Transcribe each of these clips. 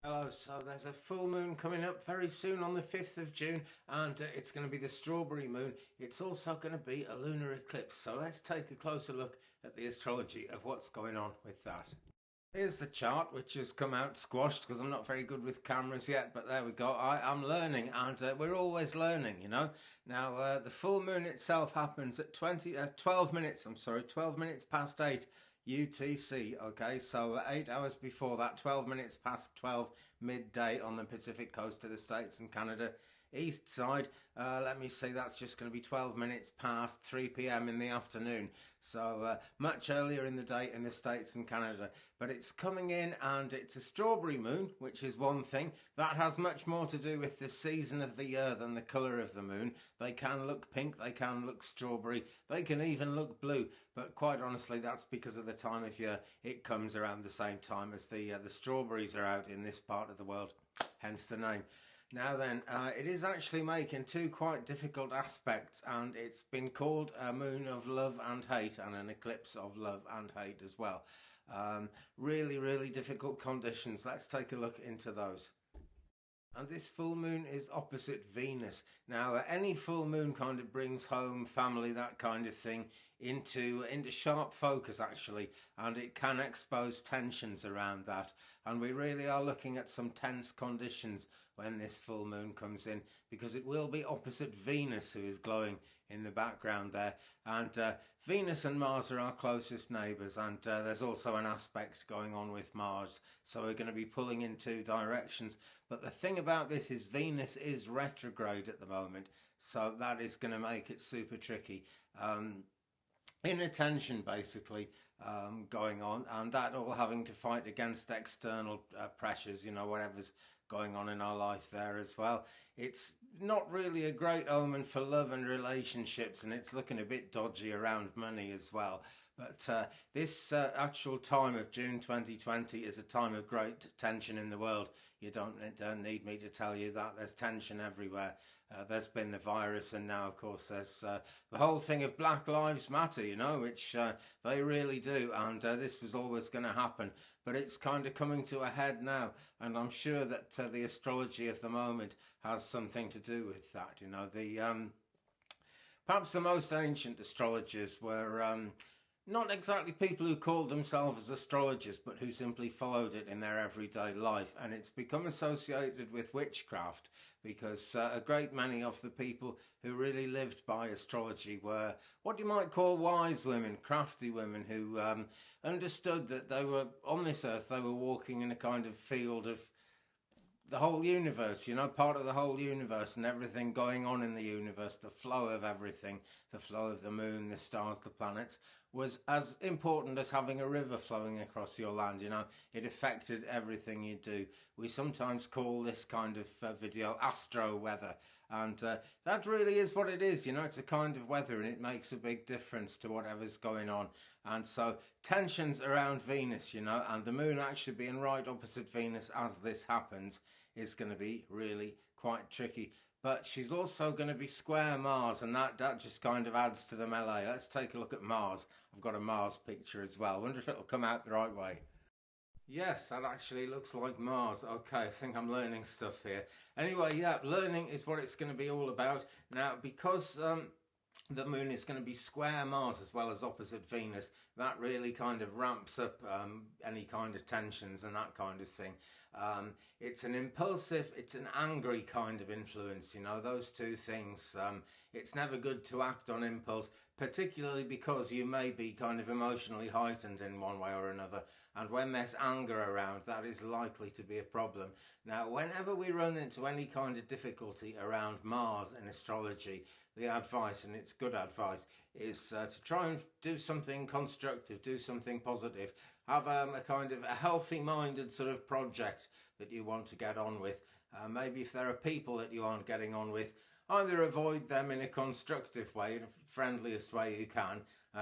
Hello, so there's a full moon coming up very soon on the 5th of June, and it's going to be the strawberry moon. It's also going to be a lunar eclipse, so let's take a closer look at the astrology of what's going on with that. Here's the chart, which has come out squashed because I'm not very good with cameras yet, but there we go. I'm learning, and we're always learning, you know. Now, the full moon itself happens at 12 minutes, 12 minutes past 8 UTC, okay? So 8 hours before that, 12 minutes past 12 midday on the Pacific coast of the States and Canada. East side, let me see, that's just going to be 12 minutes past 3 p.m. in the afternoon. So much earlier in the day in the States and Canada. But it's coming in and it's a strawberry moon, which is one thing. That has much more to do with the season of the year than the colour of the moon. They can look pink, they can look strawberry, they can even look blue. But quite honestly, that's because of the time of year. It comes around the same time as the strawberries are out in this part of the world, hence the name. Now then, it is actually making two quite difficult aspects, and it's been called a moon of love and hate and an eclipse of love and hate as well. Really, really difficult conditions. Let's take a look into those. And this full moon is opposite Venus. Now, any full moon kind of brings home family, that kind of thing, into sharp focus actually, and it can expose tensions around that. And we really are looking at some tense conditions when this full moon comes in, because it will be opposite Venus, who is glowing in the background there. And Venus and Mars are our closest neighbours, and there's also an aspect going on with Mars, so we're going to be pulling in two directions. But the thing about this is Venus is retrograde at the moment, so that is going to make it super tricky. Inattention basically going on, and that all having to fight against external pressures, you know, whatever's going on in our life there as well. It's not really a great omen for love and relationships, and it's looking a bit dodgy around money as well. But this actual time of June 2020 is a time of great tension in the world. You don't need me to tell you that. There's tension everywhere. There's been the virus, and now, of course, there's the whole thing of Black Lives Matter, you know, which they really do. And this was always going to happen. But it's kind of coming to a head now. And I'm sure that the astrology of the moment has something to do with that. You know, perhaps the most ancient astrologers were not exactly people who called themselves astrologers, but who simply followed it in their everyday life. And it's become associated with witchcraft because a great many of the people who really lived by astrology were what you might call wise women, crafty women who understood that they were on this earth, they were walking in a kind of field of the whole universe, you know, part of the whole universe and everything going on in the universe, the flow of everything, the flow of the moon, the stars, the planets, was as important as having a river flowing across your land, you know. It affected everything you do. We sometimes call this kind of video astro weather, and that really is what it is, you know. It's a kind of weather, and it makes a big difference to whatever's going on. And so tensions around Venus, you know, and the moon actually being right opposite Venus as this happens is going to be really quite tricky. But she's also going to be square Mars, and that just kind of adds to the melee. Let's take a look at Mars. I've got a Mars picture as well. I wonder if it'll come out the right way. Yes, that actually looks like Mars. Okay, I think I'm learning stuff here. Anyway, yeah, learning is what it's going to be all about. Now, because the moon is going to be square Mars as well as opposite Venus, that really kind of ramps up any kind of tensions and that kind of thing. It's an impulsive, it's an angry kind of influence, you know, those two things. It's never good to act on impulse, particularly because you may be kind of emotionally heightened in one way or another. And when there's anger around, that is likely to be a problem. Now, whenever we run into any kind of difficulty around Mars in astrology, the advice, and it's good advice, is to try and do something constructive, do something positive. Have a kind of a healthy-minded sort of project that you want to get on with. Maybe if there are people that you aren't getting on with, either avoid them in a constructive way, in the friendliest way you can.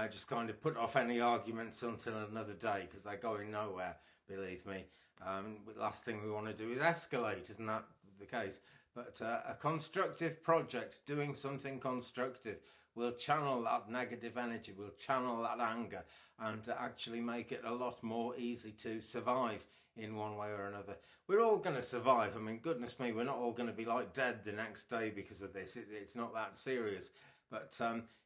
Just kind of put off any arguments until another day, because they're going nowhere, believe me. The last thing we want to do is escalate, isn't that the case? But a constructive project, doing something constructive, will channel that negative energy, will channel that anger, and actually make it a lot more easy to survive in one way or another. We're all all going to survive. I mean, goodness me, we're not all going to be like dead the next day because of this. It's not that serious. But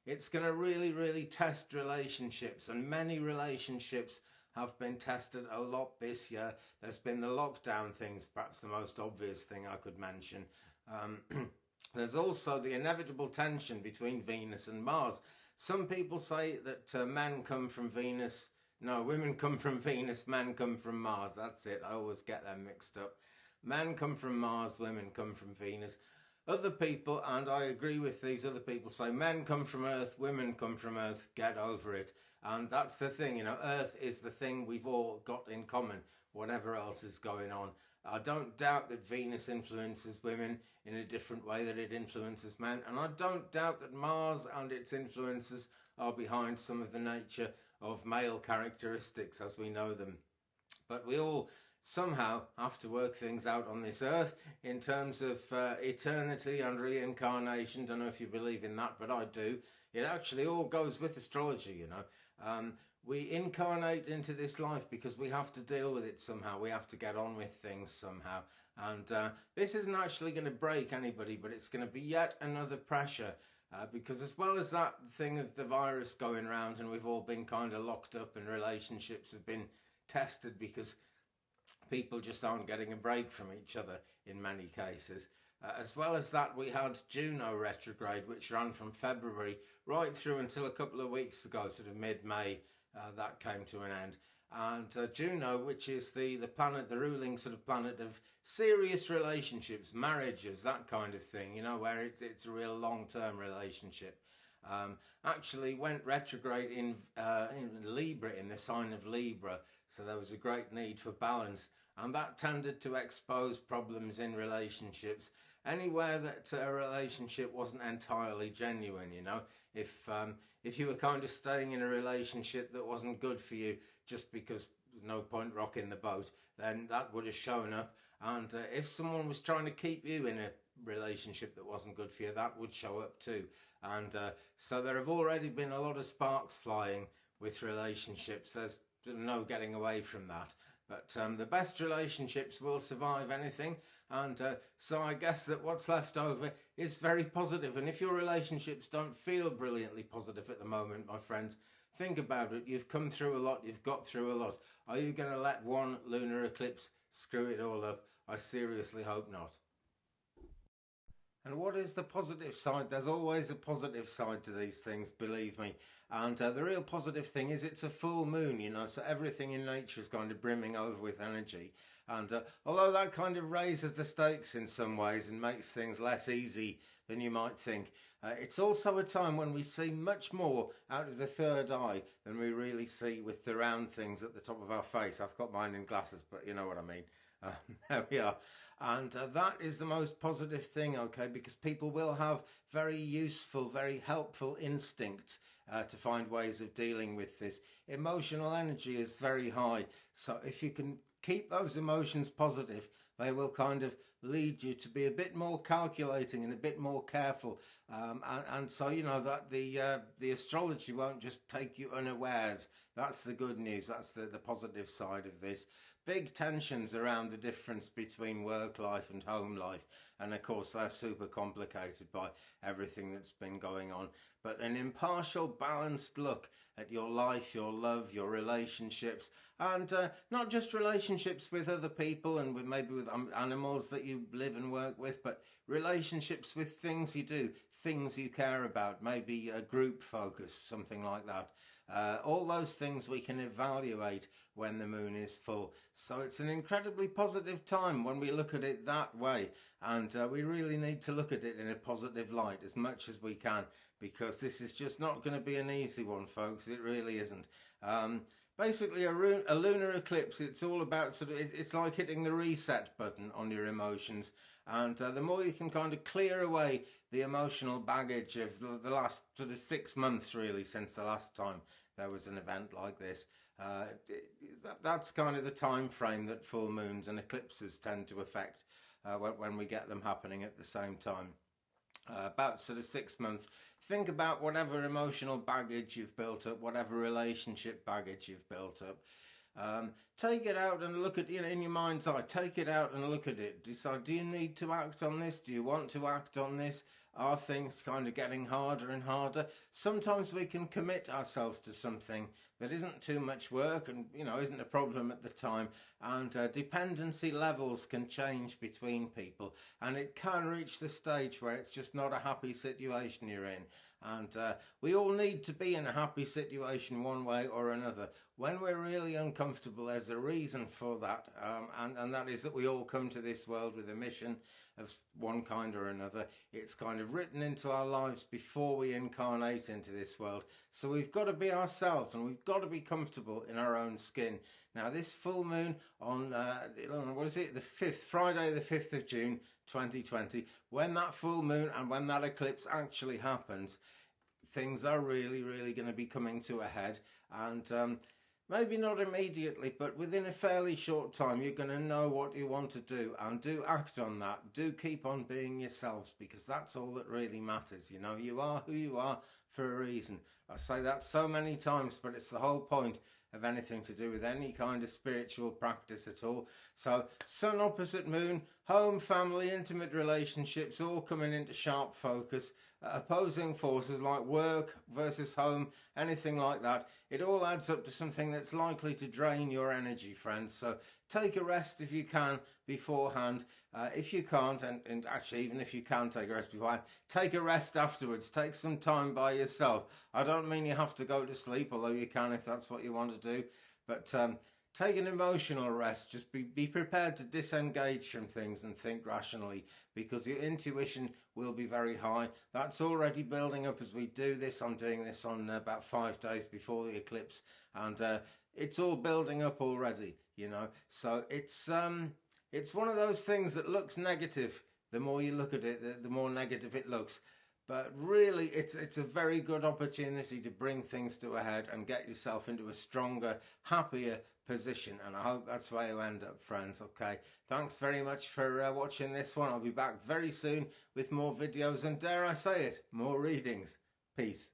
it's going to really, really test relationships, and many relationships have been tested a lot this year. There's been the lockdown things, perhaps the most obvious thing I could mention. There's also the inevitable tension between Venus and Mars. Some people say that men come from Venus. No, women come from Venus, men come from Mars. That's it. I always get them mixed up. Men come from Mars, women come from Venus. Other people, and I agree with these other people, say men come from Earth, women come from Earth, get over it. And that's the thing, Earth is the thing we've all got in common, whatever else is going on. I don't doubt that Venus influences women in a different way that it influences men. And I don't doubt that Mars and its influences are behind some of the nature of male characteristics as we know them. But we all somehow have to work things out on this earth in terms of eternity and reincarnation. Don't know if you believe in that, but I do. It actually all goes with astrology, We incarnate into this life because we have to deal with it somehow. We have to get on with things somehow. And this isn't actually going to break anybody, but it's going to be yet another pressure. Because as well as that thing of the virus going around and we've all been kind of locked up and relationships have been tested because people just aren't getting a break from each other in many cases. As well as that, we had Juno retrograde, which ran from February right through until a couple of weeks ago, sort of mid-May, that came to an end. And Juno, which is the planet, the ruling sort of planet of serious relationships, marriages, that kind of thing, where it's a real long-term relationship, actually went retrograde in Libra, in the sign of Libra. So there was a great need for balance. And that tended to expose problems in relationships anywhere that a relationship wasn't entirely genuine, If you were kind of staying in a relationship that wasn't good for you just because there's no point rocking the boat, then that would have shown up. And if someone was trying to keep you in a relationship that wasn't good for you, that would show up too. And so there have already been a lot of sparks flying with relationships. There's no getting away from that. But the best relationships will survive anything. And so I guess that what's left over is very positive. And if your relationships don't feel brilliantly positive at the moment, my friends, think about it. You've come through a lot. You've got through a lot. Are you going to let one lunar eclipse screw it all up? I seriously hope not. And what is the positive side? There's always a positive side to these things, believe me. And the real positive thing is it's a full moon, so everything in nature is kind of brimming over with energy. And although that kind of raises the stakes in some ways and makes things less easy than you might think, it's also a time when we see much more out of the third eye than we really see with the round things at the top of our face. I've got mine in glasses, but you know what I mean. There we are. And that is the most positive thing, okay, because people will have very useful, very helpful instincts to find ways of dealing with this. Emotional energy is very high, so if you can keep those emotions positive, they will kind of lead you to be a bit more calculating and a bit more careful. And so, that the astrology won't just take you unawares. That's the good news. That's the positive side of this. Big tensions around the difference between work life and home life. And of course, they're super complicated by everything that's been going on. But an impartial, balanced look at your life, your love, your relationships, and not just relationships with other people and maybe with animals that you live and work with, but relationships with things you do, things you care about, maybe a group focus, something like that. All those things we can evaluate when the moon is full. So it's an incredibly positive time when we look at it that way. And we really need to look at it in a positive light as much as we can, because this is just not going to be an easy one, folks. It really isn't. Basically, a lunar eclipse, it's all about it's like hitting the reset button on your emotions. And the more you can kind of clear away the emotional baggage of the last 6 months, really, since the last time there was an event like this, that's kind of the time frame that full moons and eclipses tend to affect when we get them happening at the same time. About 6 months. Think about whatever emotional baggage you've built up, whatever relationship baggage you've built up. Take it out and look at, in your mind's eye, take it out and look at it. Decide, do you need to act on this? Do you want to act on this? Are things kind of getting harder and harder? Sometimes we can commit ourselves to something that isn't too much work and, isn't a problem at the time. And dependency levels can change between people. And it can reach the stage where it's just not a happy situation you're in. And we all need to be in a happy situation one way or another. When we're really uncomfortable, there's a reason for that. And that is that we all come to this world with a mission of one kind or another. It's kind of written into our lives before we incarnate into this world. So we've got to be ourselves and we've got to be comfortable in our own skin. Now, this full moon on, the 5th, Friday the 5th of June, 2020, when that full moon and when that eclipse actually happens, things are really, really going to be coming to a head. And maybe not immediately, but within a fairly short time, you're going to know what you want to do and do act on that. Do keep on being yourselves, because that's all that really matters. You are who you are for a reason. I say that so many times, but it's the whole point of anything to do with any kind of spiritual practice at all. So sun opposite moon, home, family, intimate relationships, all coming into sharp focus. Opposing forces like work versus home, anything like that, it all adds up to something that's likely to drain your energy, friends. So take a rest if you can beforehand. If you can't, and actually even if you can take a rest beforehand, take a rest afterwards. Take some time by yourself. I don't mean you have to go to sleep, although you can if that's what you want to do. But take an emotional rest. Just be prepared to disengage from things and think rationally, because your intuition will be very high. That's already building up as we do this. I'm doing this on about 5 days before the eclipse, and it's all building up already, So it's one of those things that looks negative. The more you look at it, the more negative it looks. But really, it's a very good opportunity to bring things to a head and get yourself into a stronger, happier position. And I hope that's where you end up, friends. Okay, thanks very much for watching this one. I'll be back very soon with more videos and, dare I say it, more readings. Peace.